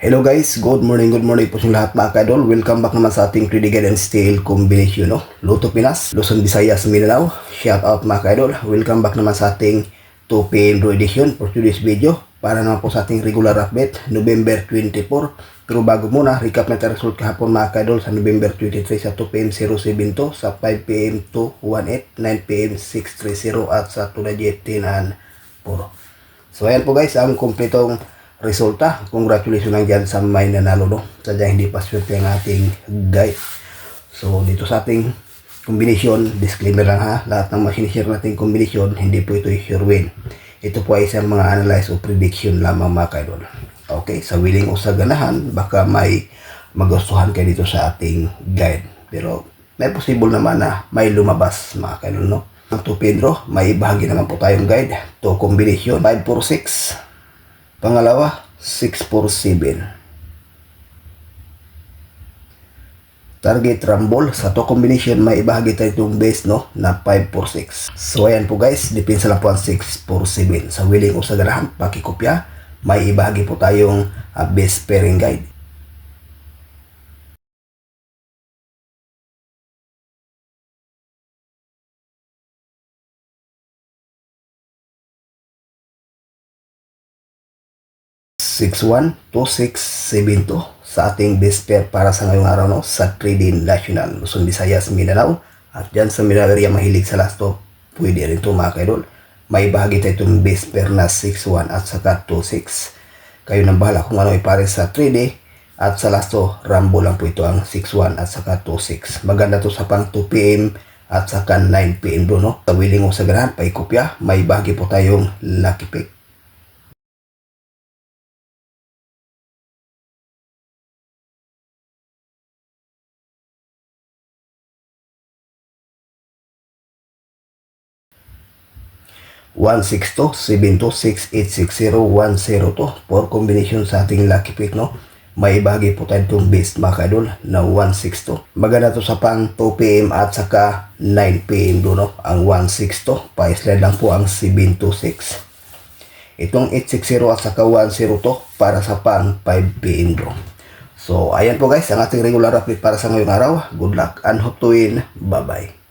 Hello guys, good morning po sa lahat mga ka-idol. Welcome back naman sa ating 3D Guide and Style Combination, no? Luto Pinas, Luzon, Visayas, Mindanao. Shout out mga ka-idol. Welcome back naman sa ating 2 PM edition for today's video. Para naman po sa ating regular update, November 24. Pero bago muna, recap natin result kahapon mga ka-idol sa November 23 sa 2 PM 072, sa 5 PM 218, 9 PM 630 at sa 2:10 and 4. So ayan po guys, ang kumpletong resulta. Congratulations lang dyan sa may nanalo, no? Sadyang hindi pa swerte ang ating guide. So dito sa ating combination, disclaimer lang ha, lahat ng masinishare nating combination, hindi po ito sure win. Ito po ay isang mga analyze o prediction lamang mga kaidol. Okay, sa willing o sa ganahan, baka may magustuhan kayo dito sa ating guide. Pero may possible naman na may lumabas mga kaidol, no? Ang 2 Pedro, may bahagi naman po tayong guide. To combination, 546. Pangalawa, 647. Target rumble sa to combination, may ibahagi tayo itong base, no, na 546. So ayan po guys, depensa lang po ang 647. Sa willing o sa ganahan, pakikopya, may ibahagi po tayong base pairing guide. Six one, 2672 sa ating best pair para sa ngayong araw, no, sa Trading National Luzon, Visayas, Mindanao. At dyan sa Mindanao area mahilig sa last to, pwede rin ito mga kaidol. May bahagi tayo itong best pair na 61 at saka 26. Kayo nang bahala kung ano ipare sa 3D. At sa last to, Rambo lang po ito ang 61 at saka 26. Maganda to sa pang 2 PM at saka 9 PM bro, no. Sa willing o sa ganahan, paikopya, may bahagi po tayong lucky pick. One six two, 726, 860, 102 for combination sa ating lucky pick, no. May ibahagi po tayo itong base mga kaidol na 162. Maganda to sa pang 2 PM at saka 9 PM do, no. Ang 162, pa-slide lang po ang 726. Itong 860 at saka 102 para sa pang 5 PM do. So ayan po guys, ang ating regular update para sa ngayong araw. Good luck and hope to win. Bye bye.